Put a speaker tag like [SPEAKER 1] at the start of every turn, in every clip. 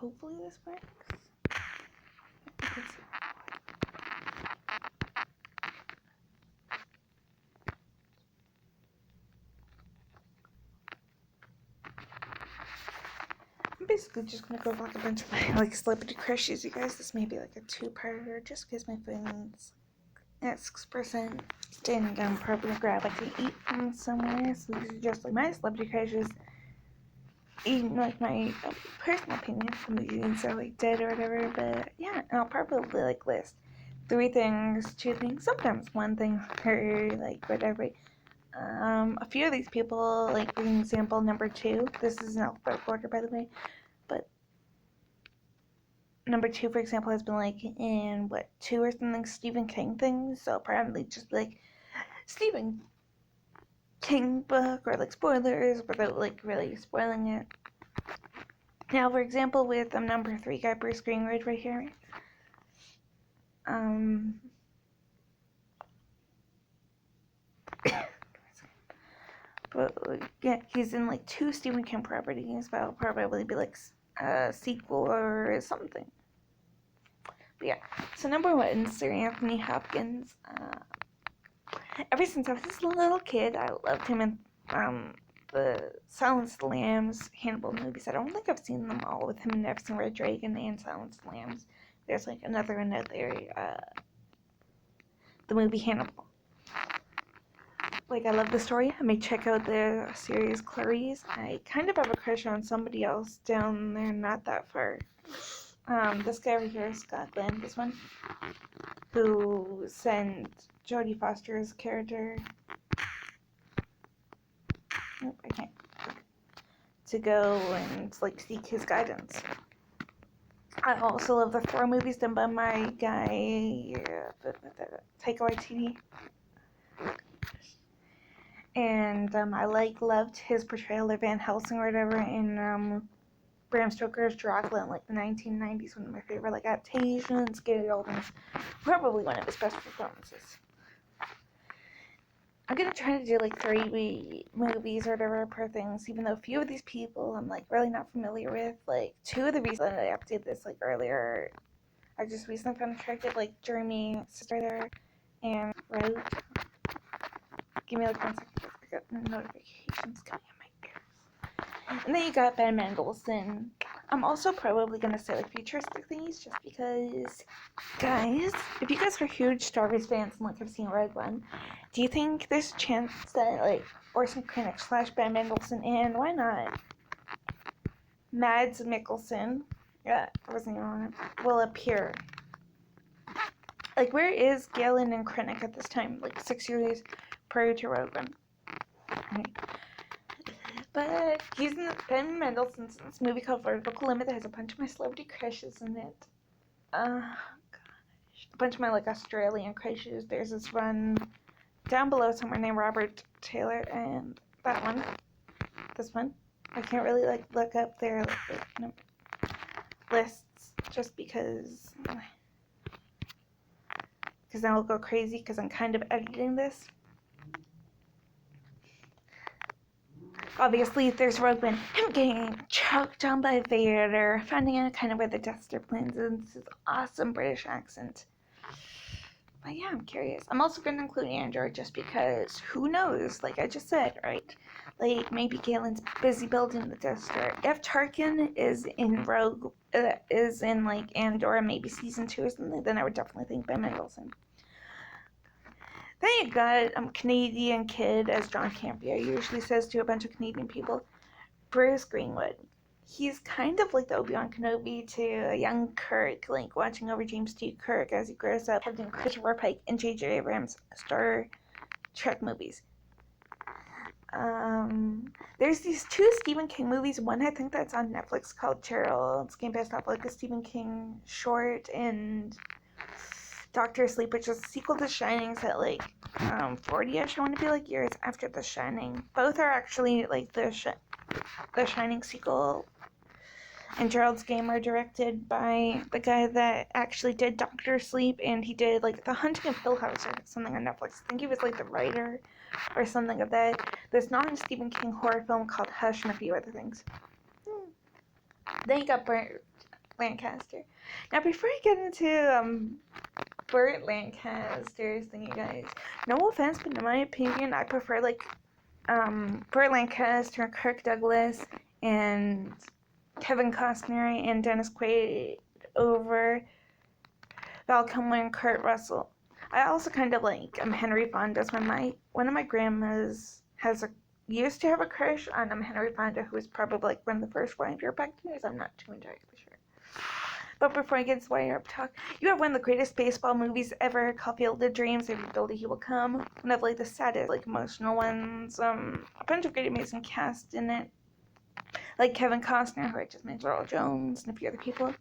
[SPEAKER 1] hopefully this works. I'm basically just gonna go over a bunch of my celebrity crushes, you guys. This may be like a two-parter just because my phone's at 6%. Standing down, probably gonna grab like to eat from somewhere. So these are just like my celebrity crushes. Even like my personal opinion, some of these are like dead or whatever, but yeah, and I'll probably like list 3 things, 2 things, sometimes 1 thing, or like whatever. A few of these people, like for example, number 2. This is in alphabetical order, by the way, but number 2, for example, has been like in 2 or something Stephen King things. So apparently, just like Stephen King book or like spoilers without like really spoiling it. Now, for example, with number 3 guy, Bruce Greenwood right here. But yeah, he's in like 2 Stephen King properties, but it'll probably be like a sequel or something. But yeah, so number 1, Sir Anthony Hopkins. Ever since I was a little kid, I loved him in the Silence of the Lambs, Hannibal movies. I don't think I've seen them all with him. I've seen Red Dragon and Silence of the Lambs. There's like another, the movie Hannibal. Like, I love the story. I may check out the series Clarice. I kind of have a crush on somebody else down there, not that far. This guy over here, Scott Glenn, this one, who sent Jodie Foster's character, I can't, to go and like seek his guidance. I also love the Thor movies done by my guy, Taika Waititi. And I loved his portrayal of Van Helsing or whatever in Bram Stoker's Dracula in like the 1990s. One of my favorite adaptations. Gary Oldman's probably one of his best performances. I'm gonna try to do like 3 movies or whatever per things, even though a few of these people I'm like really not familiar with. Like 2 of the reasons I updated this like earlier, I just recently found attractive, like Jeremy Sister there and Rose. Give me like 1 second. I got notifications coming in my ears. And then you got Ben Mendelsohn. I'm also probably gonna say like futuristic things just because, guys, if you guys are huge Star Wars fans and like have seen Rogue One, do you think there's a chance that like Orson Krennic / Ben Mendelsohn and why not Mads Mikkelsen, I wasn't even on it, will appear? Like, where is Galen and Krennic at this time? Like 6 years prior to Rogue One. Right. But he's in Ben Mendelsohn's in this movie called Vertical Limit that has a bunch of my celebrity crushes in it. Gosh. A bunch of my like Australian crushes. There's this one down below somewhere named Robert Taylor, and that one. This one. I can't really like look up their lists just because then I'll go crazy because I'm kind of editing this. Obviously, there's Rogue One, him getting choked down by Vader, finding out kind of where the Death Star plans in this awesome British accent. But yeah, I'm curious. I'm also going to include Andor just because, who knows, like I just said, right? Like, maybe Galen's busy building the Death Star. If Tarkin is in like Andor, maybe season 2 or something, then I would definitely think Ben Mendelsohn. Then you got Canadian kid, as John Campea usually says to a bunch of Canadian people, Bruce Greenwood. He's kind of like the Obi-Wan Kenobi to a young Kirk, like watching over James T. Kirk as he grows up, having Christopher Pike and J.J. Abrams' Star Trek movies. There's these 2 Stephen King movies. One I think that's on Netflix called Cheryl. It's game based off like a Stephen King short, and Doctor Sleep, which is a sequel to Shining, set like 40ish, I want to be like years after The Shining. Both are actually like the Shining sequel. And Gerald's Game are directed by the guy that actually did Doctor Sleep, and he did like The Haunting of Hill House or something on Netflix. I think he was like the writer or something of that. There's non-Stephen King horror film called Hush and a few other things. Then you got Lancaster. Now, before I get into Burt Lancaster's thing, you guys, no offense, but in my opinion, I prefer like Burt Lancaster, Kirk Douglas, and Kevin Costner and Dennis Quaid over Val Kilmer and Kurt Russell. I also kind of like Henry Fonda. One of my grandmas used to have a crush on Henry Fonda, who was probably like one of the first Wyatt Earp actors. I'm not too entirely sure. But before I get into Wyatt Earp talk, you have one of the greatest baseball movies ever, called Field of Dreams. Every Builder He Will Come. One of like the saddest, like emotional ones. A bunch of great, amazing cast in it, like Kevin Costner, who I just mentioned, Earl Jones, and a few other people.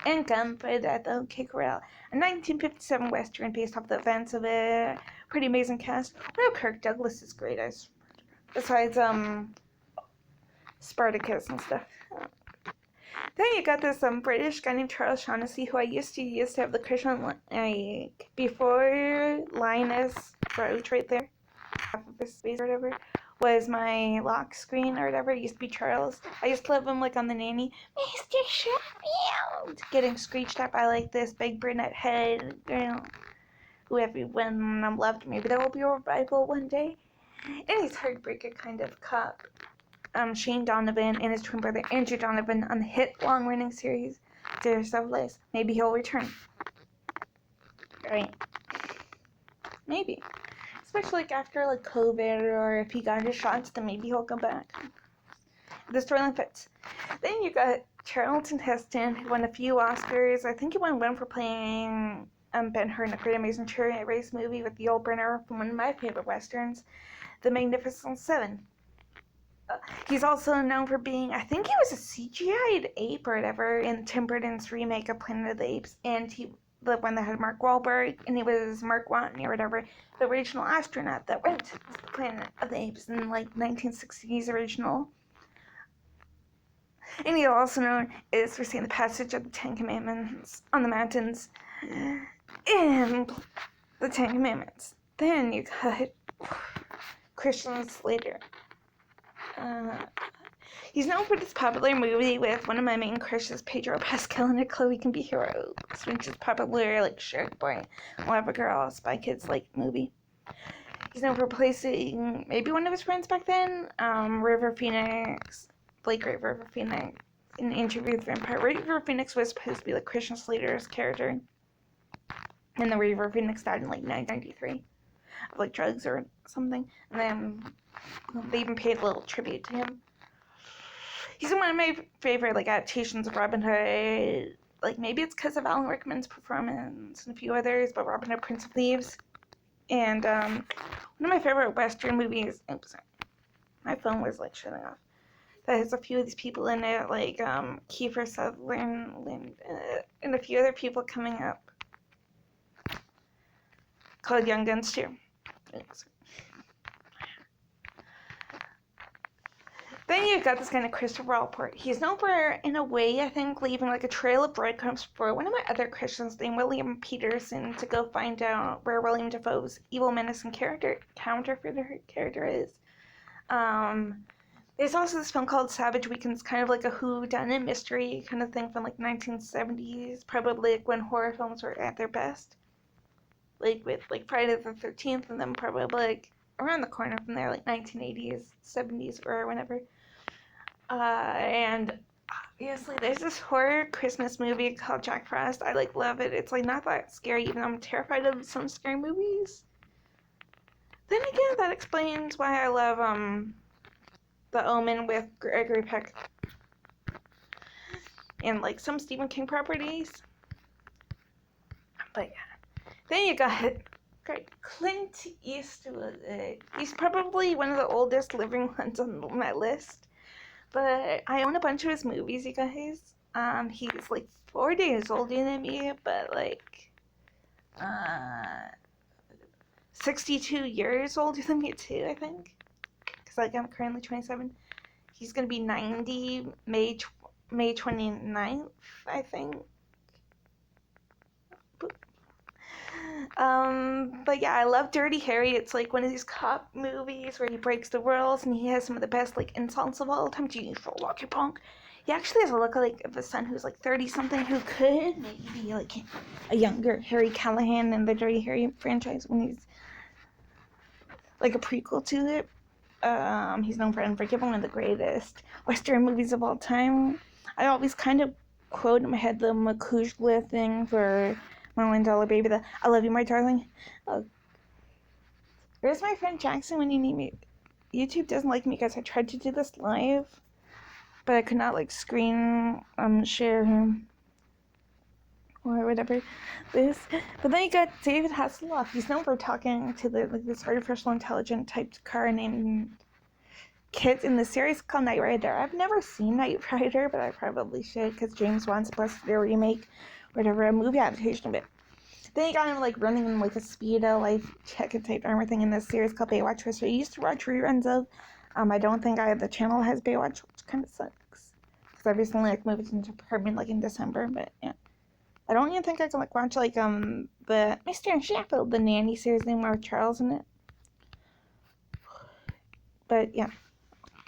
[SPEAKER 1] And Gunfight at the OK Corral, a 1957 Western based off the events of it. Pretty amazing cast. I know Kirk Douglas is great, besides Spartacus and stuff. Then you got this British guy named Charles Shaughnessy, who I used to have the crush on, like, before Linus Roach right there, half of his face or whatever, was my lock screen or whatever. It used to be Charles. I used to love him like on The Nanny. Mr. Sheffield! Getting screeched at by like this big brunette head girl who everyone loved. Maybe there will be a revival one day. And his heartbreaker kind of cop, Shane Donovan, and his twin brother Andrew Donovan on the hit long-running series Dearest of Liz. Maybe he'll return. Right. Maybe. Especially like after like COVID, or if he got his shots, then maybe he'll come back. The storyline fits. Then you got Charlton Heston, who won a few Oscars. I think he won one for playing Ben-Hur in a Great Amazing Chariot Race movie with Yul Brynner from one of my favorite westerns, The Magnificent Seven. He's also known for being, I think he was a CGI'd ape or whatever in Tim Burton's remake of Planet of the Apes, and the one that had Mark Wahlberg, and he was Mark Watney or whatever, the original astronaut that went to the Planet of the Apes in like 1960s original. And he's also known as for seeing the passage of the Ten Commandments on the mountains in the Ten Commandments. Then you got Christian Slater. He's known for this popular movie with one of my main crushes, Pedro Pascal, and a Chloe Can Be Heroes, which is popular like Shark Boy, We'll Have a Girl, Spy Kids like movie. He's known for replacing maybe one of his friends back then, Blake River Phoenix, in Interview with Vampire. River Phoenix was supposed to be like Christian Slater's character, and the River Phoenix died in like 1993 of like drugs or something, and then they even paid a little tribute to him. He's in one of my favorite like adaptations of Robin Hood. Like maybe it's because of Alan Rickman's performance and a few others, but Robin Hood, Prince of Thieves, and one of my favorite Western movies. Oops, sorry. My phone was like shutting off. That has a few of these people in it, like Kiefer Sutherland, and a few other people coming up, called Young Guns too. Oops. Then you've got this kind of Christopher Allport. He's known for, in a way, I think, leaving like a trail of breadcrumbs for one of my other Christians named William Peterson to go find out where William Dafoe's evil, menacing counterfeiter character is. There's also this film called Savage Weekends, kind of like a whodunit mystery kind of thing from like 1970s, probably like when horror films were at their best. Like with like Friday the 13th, and then probably like around the corner from there, like 1980s, 70s, or whenever. And obviously there's this horror Christmas movie called Jack Frost. I like love it. It's like not that scary, even though I'm terrified of some scary movies. Then again, that explains why I love The Omen with Gregory Peck and like some Stephen King properties. But yeah. Then you got Clint Eastwood. He's probably one of the oldest living ones on my list. But I own a bunch of his movies, you guys. He's like 4 days older than me, but like 62 years older than me too, I think. Because like I'm currently 27. He's gonna be 90 May 29th, I think. But yeah, I love Dirty Harry. It's like one of these cop movies where he breaks the rules and he has some of the best like insults of all time. Do you feel lucky, punk? He actually has a look like of a son who's like 30-something who could maybe be like a younger Harry Callahan in the Dirty Harry franchise when he's like a prequel to it. He's known for Unforgiven, one of the greatest Western movies of all time. I always kind of quote in my head the Makujla thing for $1 Baby, the I love you, my darling. Where's my friend Jackson when you need me? YouTube doesn't like me because I tried to do this live, but I could not like screen share him or whatever this. But then you got David Hasselhoff. He's known for talking to this artificial intelligent type car named Kit in the series called Knight Rider. I've never seen Knight Rider, but I probably should because James Wan's supposed to do a remake or whatever, a movie adaptation of it. Then you got him like running in like a Speedo life jacket type armor thing in this series called Baywatch, which I used to watch reruns of. I don't think the channel has Baywatch, which kind of sucks because I recently like moved into an apartment like in December. But yeah, I don't even think I can like watch like the Mr. and Sheffield, the nanny series anymore with Charles in it. But yeah,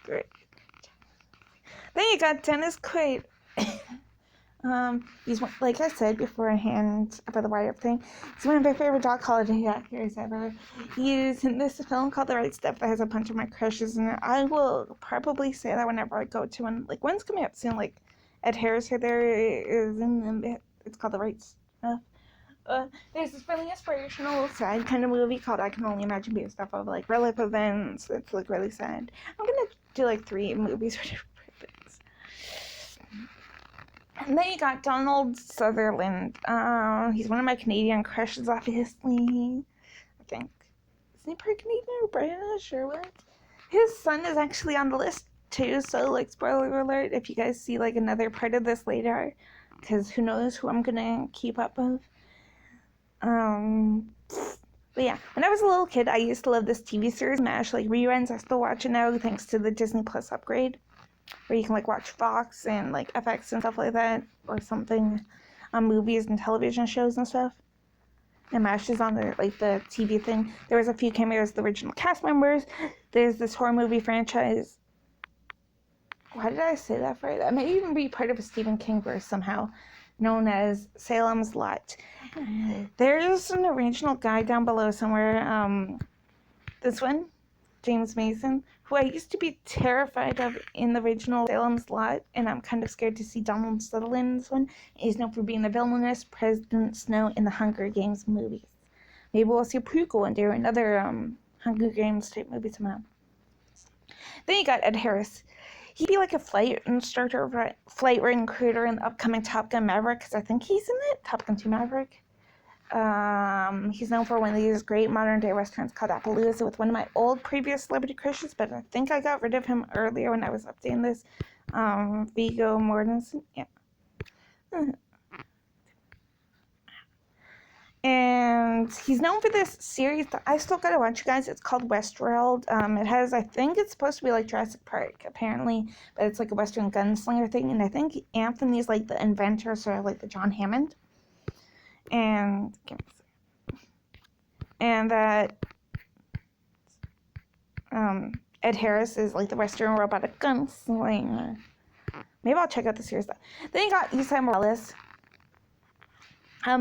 [SPEAKER 1] great. Then you got Dennis Quaid. He's one, like I said beforehand about the wire thing, he's one of my favorite dog holiday actors ever. He's in this film called The Right Stuff that has a bunch of my crushes in it. I will probably say that whenever I go to one. Like one's coming up soon, like Ed Harris here there is in the, it's called The Right Stuff. There's this really inspirational sad kind of movie called I Can Only Imagine, based off of like real life events. It's like really sad. I'm gonna do like 3 movies for different purposes. And then you got Donald Sutherland. He's one of my Canadian crushes, obviously. I think. Is he part Canadian or British or what? His son is actually on the list too, so like spoiler alert if you guys see like another part of this later, because who knows who I'm gonna keep up with. But yeah, when I was a little kid, I used to love this TV series, MASH, like reruns. I still watch it now thanks to the Disney Plus upgrade, where you can like watch Fox and like FX and stuff like that, or something, movies and television shows and stuff. And MASH is on the TV thing. There was a few cameos of the original cast members. There's this horror movie franchise. Why did I say that for? That may even be part of a Stephen King verse somehow, known as Salem's Lot. There's an original guy down below somewhere. This one, James Mason, who I used to be terrified of in the original Salem's Lot, and I'm kind of scared to see Donald Sutherland in this one. He's known for being the villainous President Snow in the Hunger Games movies. Maybe we'll see a prequel and do another Hunger Games type movie somehow. Then you got Ed Harris. He'd be like a flight instructor, flight recruiter in the upcoming Top Gun Maverick, because I think he's in it, Top Gun 2 Maverick. He's known for one of these great modern day westerns called Appaloosa with one of my old previous celebrity crushes, but I think I got rid of him earlier when I was updating this. Viggo Mortensen, yeah. And he's known for this series that I still gotta watch, you guys. It's called Westworld. It has, I think it's supposed to be like Jurassic Park, apparently, but it's like a Western gunslinger thing, and I think Anthony's like the inventor, sort of like the John Hammond. And that Ed Harris is like the Western robotic gunslinger. Maybe I'll check out the series though. Then you got Isai Morales.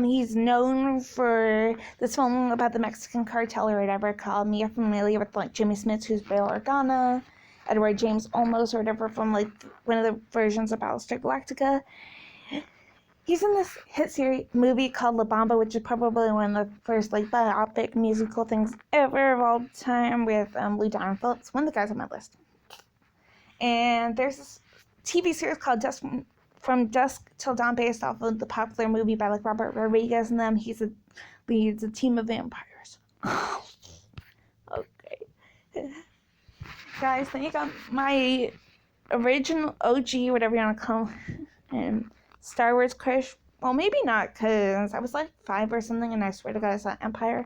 [SPEAKER 1] He's known for this film about the Mexican cartel or whatever called Me Familiar with like Jimmy Smith, who's Bail Organa, Edward James Olmos or whatever from like one of the versions of Battlestar Galactica. He's in this hit series movie called La Bamba, which is probably one of the first like biopic musical things ever of all time with Lou Diamond Phillips, one of the guys on my list. And there's this TV series called From Dusk Till Dawn, based off of the popular movie by like Robert Rodriguez and them. He leads a team of vampires. Okay. Guys, then you got my original OG, whatever you want to call him, Star Wars crush. Well, maybe not, because I was like 5 or something, and I swear to God I saw Empire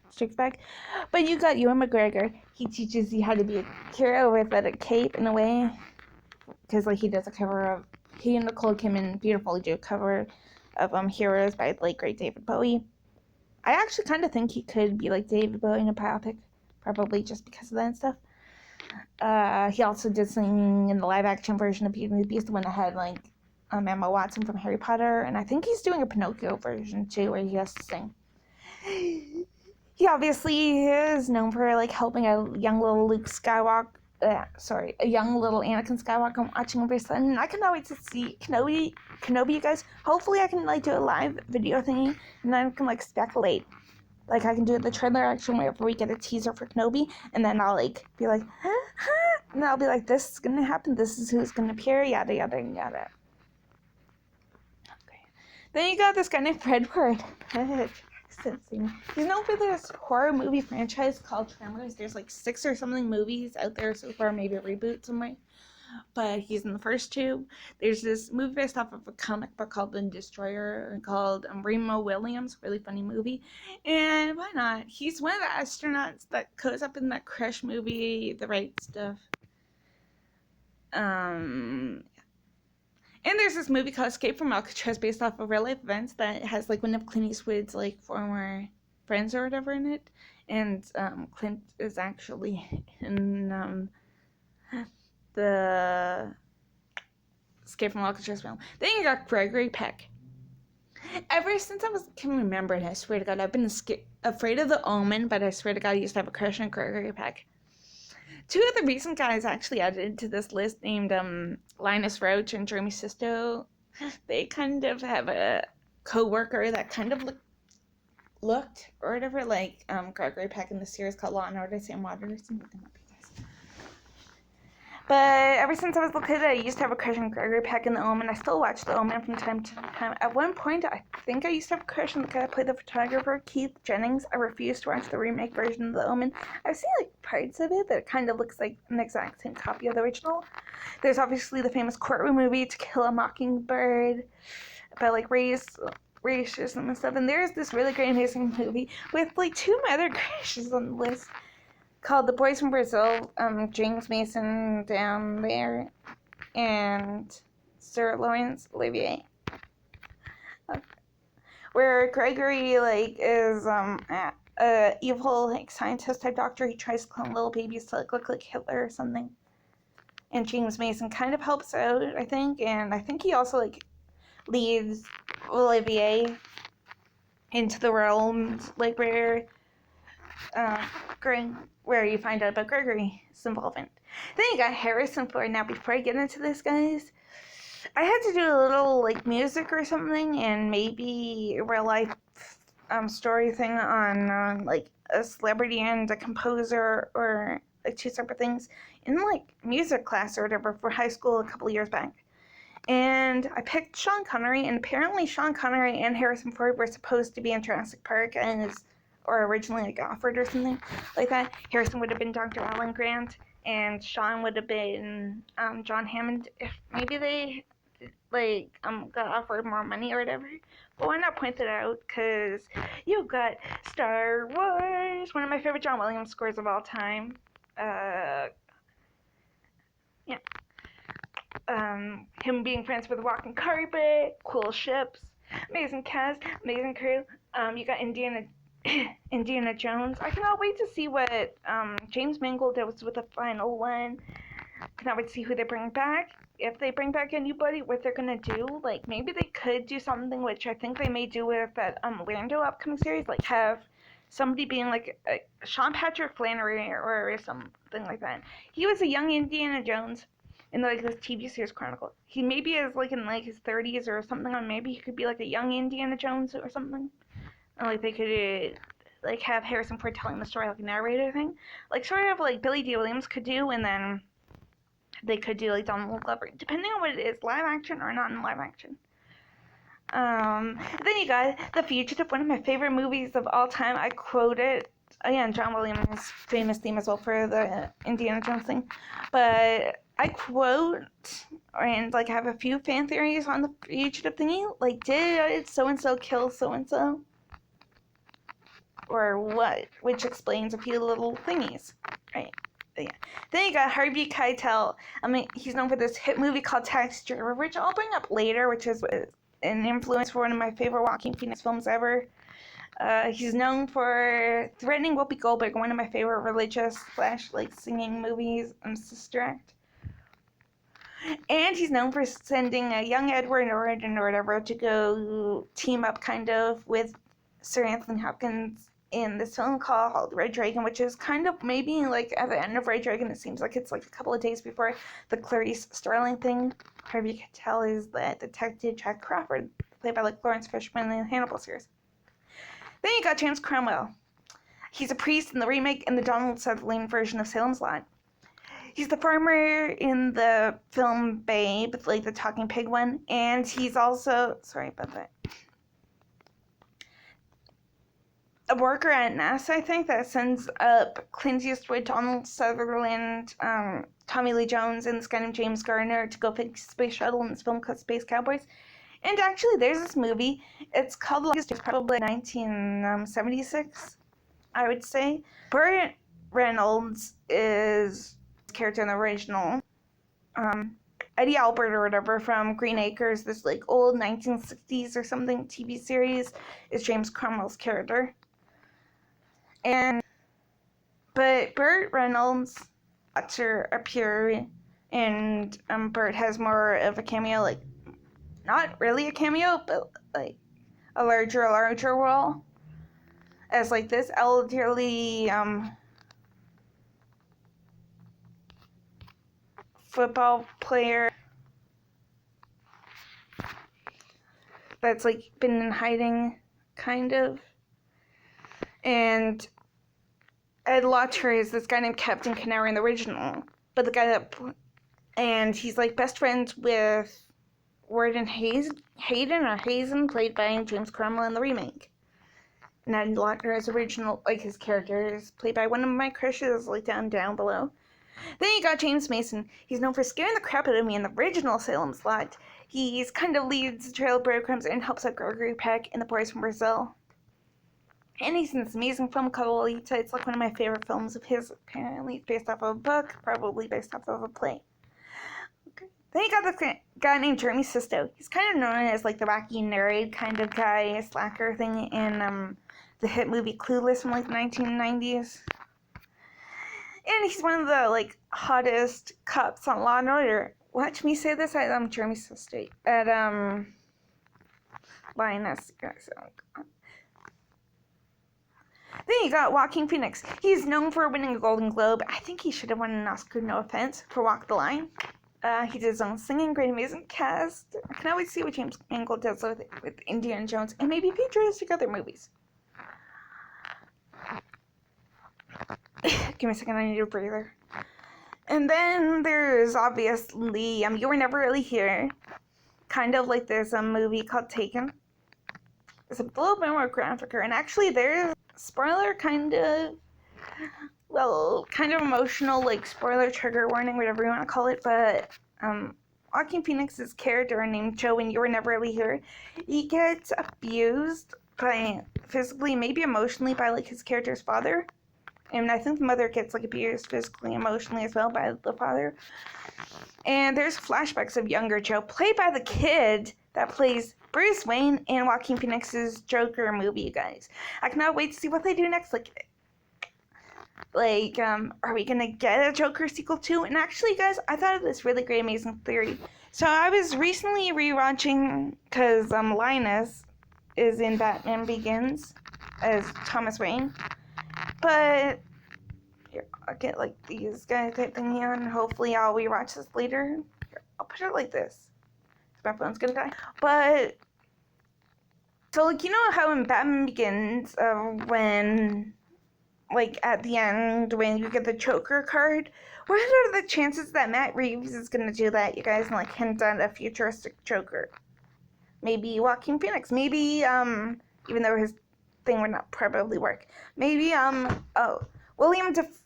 [SPEAKER 1] Strikes Back. But you got Ewan McGregor. He teaches you how to be a hero with a cape in a way, because like he does a cover of, he and Nicole Kidman beautifully do a cover of Heroes by like great David Bowie. I actually kind of think he could be like David Bowie in a biopic, probably just because of that and stuff. He also did singing in the live-action version of Beauty and the Beast, the one that had, like, Emma Watson from Harry Potter, and I think he's doing a Pinocchio version, too, where he has to sing. He obviously is known for, like, helping a young little a young little Anakin Skywalker watching over his son, and I cannot wait to see Kenobi, you guys. Hopefully I can, like, do a live video thingy, and then I can, like, speculate. Like, I can do the trailer action wherever we get a teaser for Kenobi, and then I'll, like, be like, and I'll be like, this is gonna happen, this is who's gonna appear, yada, yada, yada. Okay. Then you got this guy named Fredward. He's known for this horror movie franchise called Tremors. There's, like, 6 or something movies out there so far, maybe a reboot somewhere. But he's in the first 2. There's this movie based off of a comic book called The Destroyer, called Remo Williams, really funny movie. And why not? He's one of the astronauts that goes up in that Crush movie, The Right Stuff. And there's this movie called Escape from Alcatraz based off of real life events that has, like, one of Clint Eastwood's, like, former friends or whatever in it. And Clint is actually in the Escape from Alcatraz film. Then you got Gregory Peck. Ever since I can remember it, I swear to God, I've been afraid of The Omen, but I swear to God, I used to have a crush on Gregory Peck. 2 of the recent guys actually added to this list, named Linus Roach and Jeremy Sisto. They kind of have a co-worker that kind of looked or whatever like Gregory Peck in the series called Law and Order: Sam Waters. But ever since I was a little kid, I used to have a crush on Gregory Peck in The Omen. I still watch The Omen from time to time. At one point, I think I used to have a crush on the guy that played the photographer, Keith Jennings. I refused to watch the remake version of The Omen. I've seen, like, parts of it that kind of looks like an exact same copy of the original. There's obviously the famous courtroom movie, To Kill a Mockingbird, about, like, racism and stuff. And there's this really great, amazing movie with, like, 2 of my other crushes on the list, called The Boys from Brazil, James Mason down there, and Sir Laurence Olivier. Where Gregory, like, is a evil, like, scientist type doctor. He tries to clone little babies to, like, look like Hitler or something. And James Mason kind of helps out, I think, and I think he also, like, leads Olivier into the realms, like, where you find out about Gregory's involvement. Then you got Harrison Ford. Now, before I get into this, guys, I had to do a little, like, music or something, and maybe a real life story thing on like a celebrity and a composer, or like 2 separate things in, like, music class or whatever for high school a couple years back. And I picked Sean Connery, and apparently Sean Connery and Harrison Ford were supposed to be in Jurassic Park, or originally, like, offered or something like that. Harrison would have been Dr. Alan Grant, and Sean would have been John Hammond, if maybe they, like, got offered more money or whatever. But why not point that out? Because you got Star Wars, one of my favorite John Williams scores of all time. Him being friends with the walking carpet, cool ships, amazing cast, amazing crew. You got Indiana Jones. I cannot wait to see what James Mangold does with the final one. Cannot wait to see who they bring back. If they bring back anybody, what they're gonna do. Like, maybe they could do something, which I think they may do with that Lando upcoming series, like have somebody being like Sean Patrick Flannery or something like that. He was a young Indiana Jones in, like, this TV series Chronicle. He maybe is, like, in, like, his 30s or something, or maybe he could be like a young Indiana Jones or something. And, like, they could like have Harrison Ford telling the story like a narrator thing, like sort of like Billy D. Williams could do, and then they could do like Donald Glover, depending on what it is, live action or not in live action. Then you got The Fugitive, one of my favorite movies of all time. I quote it again, John Williams' famous theme as well for the Indiana Jones thing, but I quote and like have a few fan theories on The Fugitive thingy, like did so and so kill so and so, or what, which explains a few little thingies, right? But yeah. Then you got Harvey Keitel. I mean, he's known for this hit movie called Taxi Driver, which I'll bring up later, which is an influence for one of my favorite Joaquin Phoenix films ever. He's known for threatening Whoopi Goldberg, one of my favorite religious / singing movies, Sister Act. And he's known for sending a young Edward Norton or whatever to go team up kind of with Sir Anthony Hopkins in this film called Red Dragon, which is kind of maybe like at the end of Red Dragon. It seems like it's like a couple of days before the Clarice Starling thing. Harvey Keitel is the detective Jack Crawford, played by like Lawrence Fishburne in the Hannibal series. Then you got James Cromwell. He's a priest in the remake and the Donald Sutherland version of Salem's Lot. He's the farmer in the film Babe, like the talking pig one, and he's also, sorry about that, a worker at NASA, I think, that sends up Clint Eastwood, Donald Sutherland, Tommy Lee Jones, and this guy named James Garner to go fix Space Shuttle in this film called Space Cowboys. And actually, there's this movie. It's called, it's probably 1976, I would say. Burt Reynolds is character in the original. Eddie Albert or whatever from Green Acres, this like old 1960s or something TV series, is James Cromwell's character. But Burt Reynolds to appear, and Burt has more of a cameo, like not really a cameo, but like a larger role as like this elderly football player that's like been in hiding, kind of. And Ed Lauter is this guy named Captain Connery in the original, but the guy that, and he's like best friends with Warden Hazen, played by James Cromwell in the remake. And Ed Lauter is original, like his character is played by one of my crushes, like down below. Then you got James Mason. He's known for scaring the crap out of me in the original Salem's Lot. He's kind of leads the trail of breadcrumbs and helps out Gregory Peck in The Boys from Brazil. And he's in this amazing film called Lolita. It's like one of my favorite films of his. Apparently it's based off of a book, probably based off of a play. Okay. Then you got this guy named Jeremy Sisto. He's kind of known as like the wacky nerd kind of guy, slacker thing in the hit movie Clueless from like the 1990s. And he's one of the like hottest cops on Law and Order. Watch me say this at Jeremy Sisto at Lioness. Then you got Joaquin Phoenix. He's known for winning a Golden Globe. I think he should have won an Oscar, no offense, for Walk the Line. He did his own singing, great amazing cast. I can always see what James Mangold does with Indiana Jones and maybe futuristic other movies. Give me a second, I need a breather. And then there's obviously You Were Never Really Here. Kind of like there's a movie called Taken. It's a little bit more graphic, and actually there's spoiler kind of emotional, like spoiler trigger warning, whatever you want to call it, but Joaquin Phoenix's character named Joe in You Were Never Really Here, he gets abused physically, maybe emotionally, by like his character's father. And I think the mother gets like abused physically, emotionally as well by the father. And there's flashbacks of younger Joe, played by the kid that plays Bruce Wayne in Joaquin Phoenix's Joker movie, you guys. I cannot wait to see what they do next. Are we gonna get a Joker sequel too? And actually, guys, I thought of this really great, amazing theory. So I was recently rewatching, because Linus is in Batman Begins as Thomas Wayne. But here, I'll get like these guys type thingy on. Hopefully I'll rewatch this later. Here, I'll put it like this. My phone's gonna die. But so like, you know how in Batman Begins, when like at the end when you get the Joker card, what are the chances that Matt Reeves is gonna do that, you guys, and like hint at a futuristic Joker? Maybe Joaquin Phoenix. Maybe even though his thing would not probably work. Maybe William Dafoe?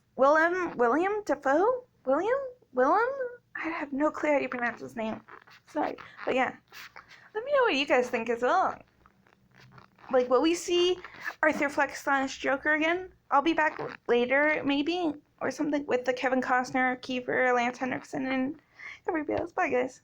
[SPEAKER 1] Willem? I have no clue how you pronounce his name. Sorry. But yeah. Let me know what you guys think as well. Like, will we see Arthur Fleck / Joker again? I'll be back later, maybe, or something, with the Kevin Costner, Kiefer, Lance Henriksen, and everybody else. Bye, guys.